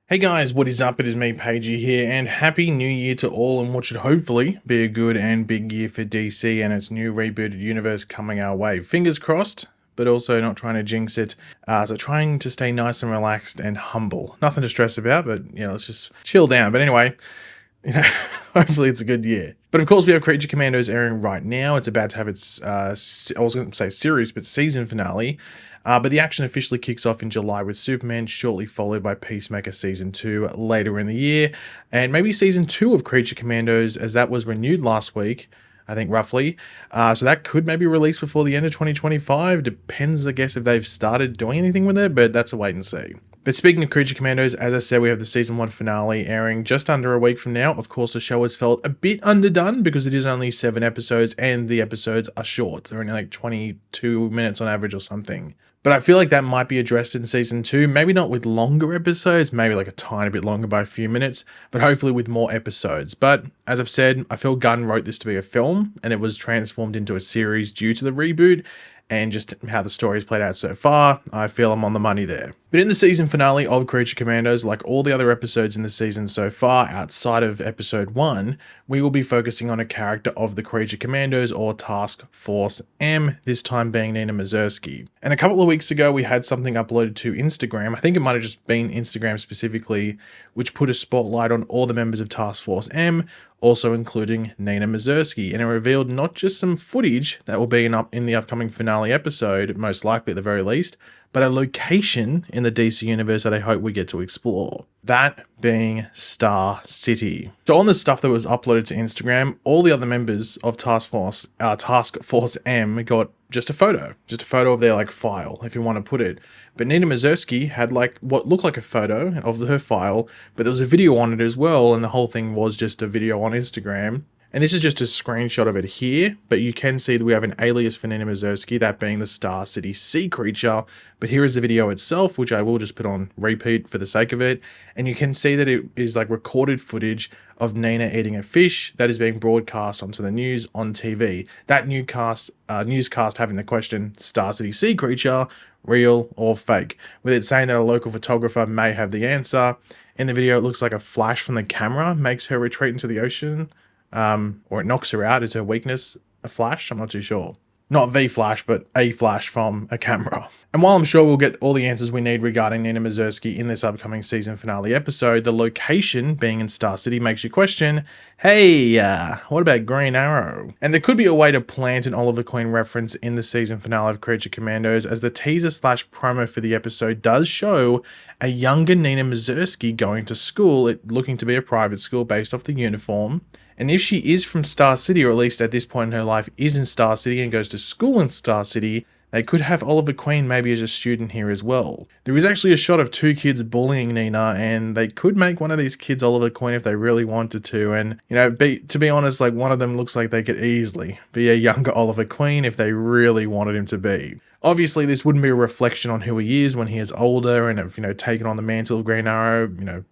Hey guys, what is up? It is me, Pagey here, and Happy New Year to all and what should hopefully be a good and big year for DC and its new rebooted universe coming our way. Fingers crossed, but also not trying to jinx it. So trying to stay nice and relaxed and humble. Nothing to stress about, but let's just chill down. But anyway, hopefully it's a good year. But of course, we have Creature Commandos airing right now. It's about to have its, I was going to say series, but season finale. But the action officially kicks off in July with Superman, shortly followed by Peacemaker Season 2 later in the year. And maybe Season 2 of Creature Commandos, as that was renewed last week, I think roughly. So that could maybe release before the end of 2025. Depends, I guess, if they've started doing anything with it, but that's a wait and see. But speaking of Creature Commandos, as I said, we have the Season 1 finale airing just under a week from now. Of course, the show has felt a bit underdone because it is only 7 episodes and the episodes are short. They're only like 22 minutes on average or something. But I feel like that might be addressed in Season 2, maybe not with longer episodes, maybe like a tiny bit longer by a few minutes, but hopefully with more episodes. But as I've said, I feel Gunn wrote this to be a film and it was transformed into a series due to the reboot. And just how the story's played out so far, I feel I'm on the money there. But in the season finale of Creature Commandos, like all the other episodes in the season so far, outside of episode 1, we will be focusing on a character of the Creature Commandos or Task Force M, this time being Nina Mazursky. And a couple of weeks ago, we had something uploaded to Instagram. I think it might have just been Instagram specifically, which put a spotlight on all the members of Task Force M, also including Nina Mazursky, and it revealed not just some footage that will be in the upcoming finale episode, most likely at the very least, but a location in the DC universe that I hope we get to explore. That being Star City. So on the stuff that was uploaded to Instagram, all the other members of Task Force M got just a photo of their like file, if you want to put it. But Nina Mazursky had like what looked like a photo of her file, but there was a video on it as well, and the whole thing was just a video on Instagram. And this is just a screenshot of it here, but you can see that we have an alias for Nina Mazursky, that being the Star City sea creature. But here is the video itself, which I will just put on repeat for the sake of it. And you can see that it is like recorded footage of Nina eating a fish that is being broadcast onto the news on TV. That newscast having the question, Star City sea creature, real or fake? With it saying that a local photographer may have the answer. In the video, it looks like a flash from the camera makes her retreat into the ocean. Or it knocks her out. Is her weakness a flash? I'm not too sure. Not the flash, but a flash from a camera. And while I'm sure we'll get all the answers we need regarding Nina Mazursky in this upcoming season finale episode, the location being in Star City makes you question, hey, what about Green Arrow? And there could be a way to plant an Oliver Queen reference in the season finale of Creature Commandos, as the teaser/promo for the episode does show a younger Nina Mazursky going to school, it looking to be a private school based off the uniform. And if she is from Star City, or at least at this point in her life is in Star City and goes to school in Star City, they could have Oliver Queen maybe as a student here as well. There is actually a shot of 2 kids bullying Nina, and they could make one of these kids Oliver Queen if they really wanted to. And, to be honest, like one of them looks like they could easily be a younger Oliver Queen if they really wanted him to be. Obviously, this wouldn't be a reflection on who he is when he is older and have, taken on the mantle of Green Arrow,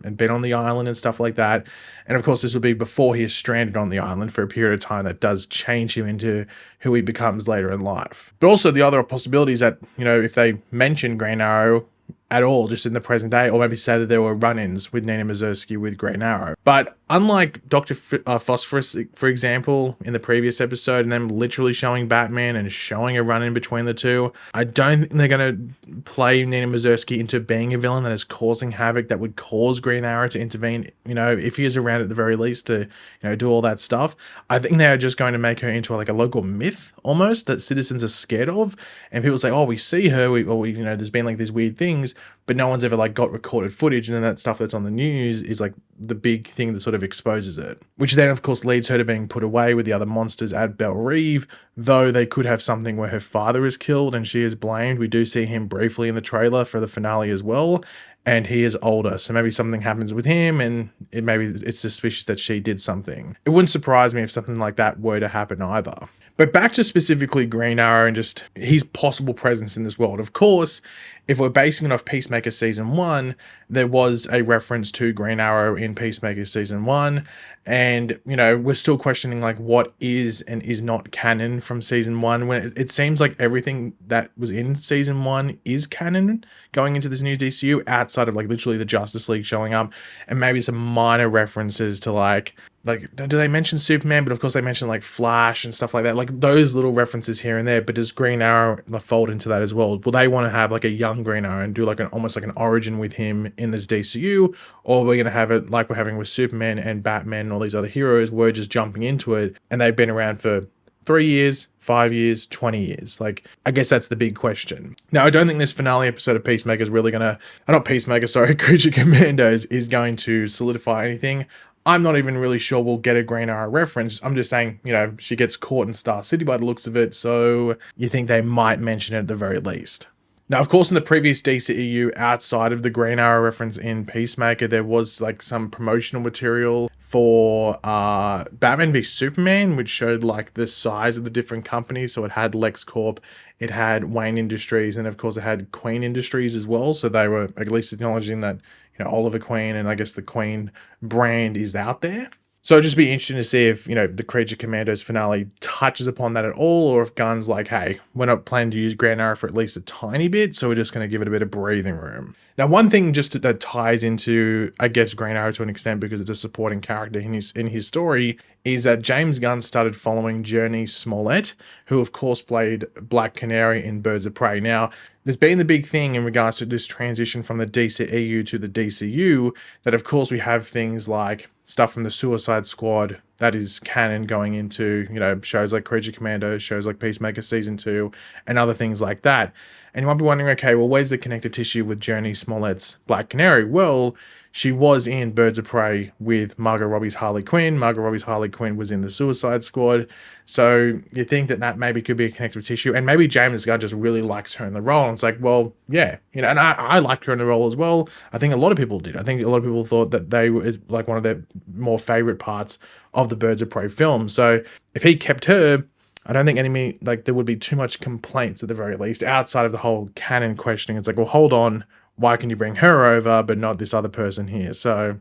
and been on the island and stuff like that. And of course, this would be before he is stranded on the island for a period of time that does change him into who he becomes later in life. But also the other possibility is that, if they mention Green Arrow at all, just in the present day, or maybe say that there were run-ins with Nina Mazursky with Green Arrow. But unlike Dr. Phosphorus, for example, in the previous episode, and them literally showing Batman and showing a run-in between the two, I don't think they're going to play Nina Mazursky into being a villain that is causing havoc, that would cause Green Arrow to intervene, if he is around at the very least to, do all that stuff. I think they are just going to make her into like a local myth, almost, that citizens are scared of, and people say, oh, we see her, there's been like these weird things, but no one's ever like got recorded footage, and then that stuff that's on the news is like the big thing that sort of exposes it, which then of course leads her to being put away with the other monsters at Belle Reve, though they could have something where her father is killed and she is blamed. We do see him briefly in the trailer for the finale as well, and he is older, so maybe something happens with him, and maybe it's suspicious that she did something. It wouldn't surprise me if something like that were to happen either. But back to specifically Green Arrow and just his possible presence in this world. Of course, if we're basing it off Peacemaker Season 1, there was a reference to Green Arrow in Peacemaker Season 1. And, you know, we're still questioning, like, what is and is not canon from Season 1, when it seems like everything that was in Season 1 is canon going into this new DCU, outside of, like, literally the Justice League showing up, and maybe some minor references to, like, do they mention Superman? But of course they mention, like, Flash and stuff like that. Like, those little references here and there. But does Green Arrow fold into that as well? Will they want to have, like, a young Green Arrow and do, like, almost like an origin with him in this DCU? Or are we going to have it like we're having with Superman and Batman and all these other heroes? We're just jumping into it, and they've been around for 3 years, 5 years, 20 years. Like, I guess that's the big question. Now, I don't think this finale episode of Peacemaker is really going to... not Peacemaker, sorry, Creature Commandos is going to solidify anything. I'm not even really sure we'll get a Green Arrow reference. I'm just saying, you know, she gets caught in Star City by the looks of it, so you think they might mention it at the very least. Now, of course, in the previous DCEU, outside of the Green Arrow reference in Peacemaker, there was, like, some promotional material for Batman v Superman, which showed, like, the size of the different companies. So it had LexCorp, it had Wayne Industries, and of course it had Queen Industries as well. So they were at least acknowledging that, you know, Oliver Queen and I guess the Queen brand is out there. So it'd just be interesting to see if, you know, the Creature Commandos finale touches upon that at all, or if Gunn's like, hey, we're not planning to use Green Arrow for at least a tiny bit, so we're just going to give it a bit of breathing room. Now, one thing just that ties into, I guess, Green Arrow to an extent, because it's a supporting character in his story, is that James Gunn started following Jurnee Smollett, who of course played Black Canary in Birds of Prey. Now, there's been the big thing in regards to this transition from the DCEU to the DCU, that of course we have things like stuff from the Suicide Squad that is canon going into, you know, shows like Creature Commandos, shows like Peacemaker Season 2, and other things like that. And you might be wondering, okay, well, where's the connective tissue with Jurnee Smollett's Black Canary? Well, she was in Birds of Prey with Margot Robbie's Harley Quinn. Margot Robbie's Harley Quinn was in the Suicide Squad. So you think that maybe could be a connective tissue. And maybe James Gunn just really likes her in the role. And it's like, well, yeah. You know, and I liked her in the role as well. I think a lot of people did. I think a lot of people thought that they were like one of their more favorite parts of the Birds of Prey film. So if he kept her, I don't think there would be too much complaints at the very least, outside of the whole canon questioning. It's like, well, hold on. Why can you bring her over, but not this other person here? So,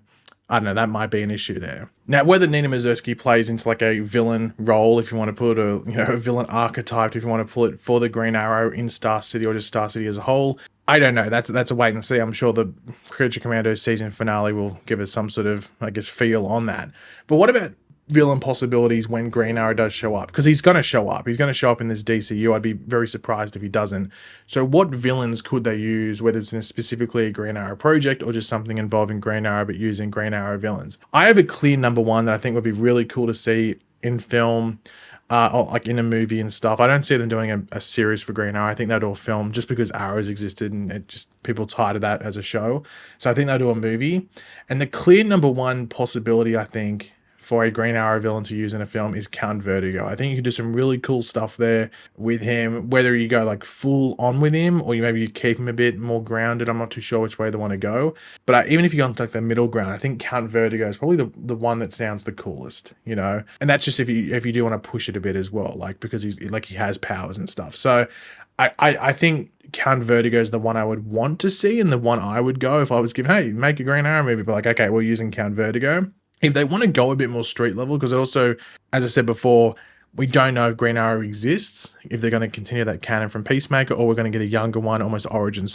I don't know, that might be an issue there. Now, whether Nina Mazursky plays into like a villain role, if you want to put a villain archetype, if you want to pull it for the Green Arrow in Star City or just Star City as a whole, I don't know. That's a wait and see. I'm sure the Creature Commandos season finale will give us some sort of, I guess, feel on that. But what about villain possibilities when Green Arrow does show up? Because he's going to show up. He's going to show up in this DCU. I'd be very surprised if he doesn't. So what villains could they use, whether it's in specifically a Green Arrow project or just something involving Green Arrow but using Green Arrow villains? I have a clear number one that I think would be really cool to see in film, or like in a movie and stuff. I don't see them doing a series for Green Arrow. I think they'll do a film just because Arrows existed and it just people tired of that as a show. So I think they'll do a movie. And the clear number one possibility, I think, for a Green Arrow villain to use in a film is Count Vertigo. I think you can do some really cool stuff there with him, whether you go like full on with him or you keep him a bit more grounded. I'm not too sure which way they want to go. But even if you go into like the middle ground, I think Count Vertigo is probably the one that sounds the coolest, you know? And that's just if you do want to push it a bit as well, like because he has powers and stuff. So I think Count Vertigo is the one I would want to see and the one I would go if I was given, hey, make a Green Arrow movie, but like, okay, we're using Count Vertigo. If they want to go a bit more street level, because it also, as I said before, we don't know if Green Arrow exists, if they're going to continue that canon from Peacemaker, or we're going to get a younger one, almost origin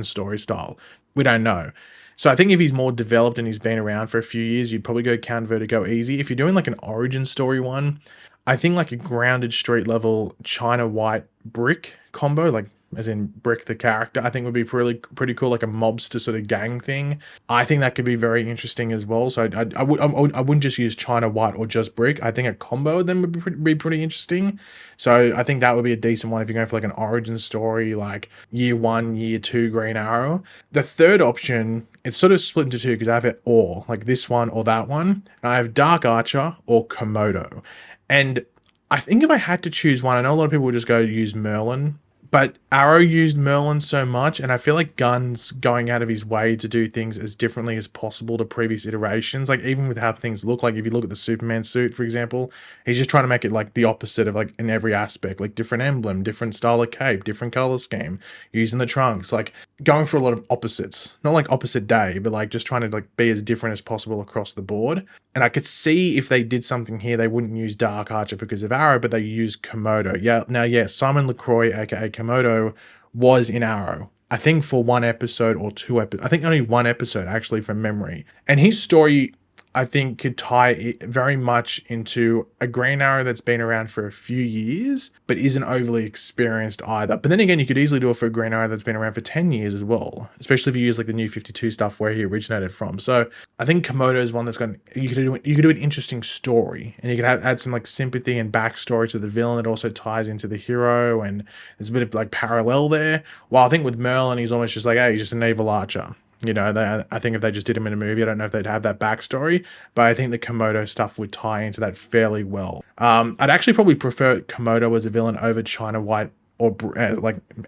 story style. We don't know. So I think if he's more developed and he's been around for a few years, you'd probably go Count Vertigo easy. If you're doing like an origin story one, I think like a grounded street level China White Brick combo, like as in Brick the character, I think would be pretty cool, like a mobster sort of gang thing. I think that could be very interesting as well. So I wouldn't just use China White or just Brick. I think a combo of them would be pretty interesting. So I think that would be a decent one if you're going for like an origin story, like year 1, year 2 Green Arrow. The third option, it's sort of split into two because I have it or like this one or that one. And I have Dark Archer or Komodo. And I think if I had to choose one, I know a lot of people would just go use Merlin. But Arrow used Merlin so much, and I feel like Gunn's going out of his way to do things as differently as possible to previous iterations. Like, even with how things look, like if you look at the Superman suit, for example, he's just trying to make it like the opposite of like in every aspect, like different emblem, different style of cape, different color scheme, using the trunks, like going for a lot of opposites. Not like opposite day, but like just trying to like be as different as possible across the board. And I could see if they did something here, they wouldn't use Dark Archer because of Arrow, but they use Komodo. Yeah, now, yeah, Simon LaCroix, aka Komodo, was in Arrow. I think for one episode or two episodes. I think only one episode, actually, from memory. And his story, I think, could tie it very much into a Green Arrow that's been around for a few years, but isn't overly experienced either. But then again, you could easily do it for a Green Arrow that's been around for 10 years as well, especially if you use like the New 52 stuff where he originated from. So I think Komodo is one that's got, you could do an interesting story, and you could add some like sympathy and backstory to the villain that also ties into the hero, and there's a bit of like parallel there. While I think with Merlin, he's almost just like, hey, he's just a naval archer. You know, I think if they just did him in a movie, I don't know if they'd have that backstory, but I think the Komodo stuff would tie into that fairly well. I'd actually probably prefer Komodo as a villain over China White or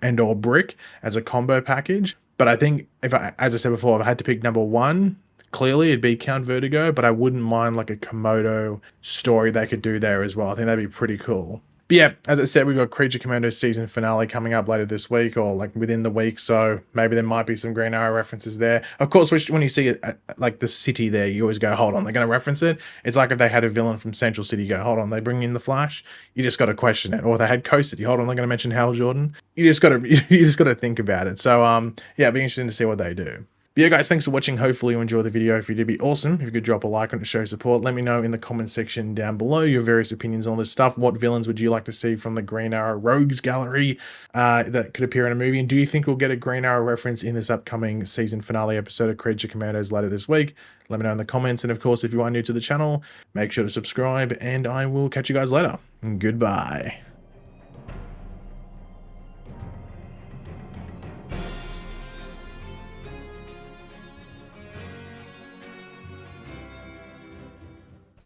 or Brick as a combo package. But I think as I said before, if I had to pick number one, clearly it'd be Count Vertigo, but I wouldn't mind like a Komodo story they could do there as well. I think that'd be pretty cool. But yeah, as I said, we've got Creature Commandos season finale coming up later this week, or like within the week, so maybe there might be some Green Arrow references there. Of course, when you see it like the city there, you always go, hold on, they're going to reference it. It's like if they had a villain from Central City, you go, hold on, they bring in the Flash. You just got to question it. Or if they had Coast City, hold on, they're going to mention Hal Jordan. You just got to think about it. So yeah, it'd be interesting to see what they do. But yeah, guys, thanks for watching. Hopefully you enjoyed the video. If you did, be awesome. If you could drop a like on it to show support. Let me know in the comment section down below your various opinions on this stuff. What villains would you like to see from the Green Arrow Rogues Gallery that could appear in a movie? And do you think we'll get a Green Arrow reference in this upcoming season finale episode of Creature Commandos later this week? Let me know in the comments. And of course, if you are new to the channel, make sure to subscribe, and I will catch you guys later. Goodbye.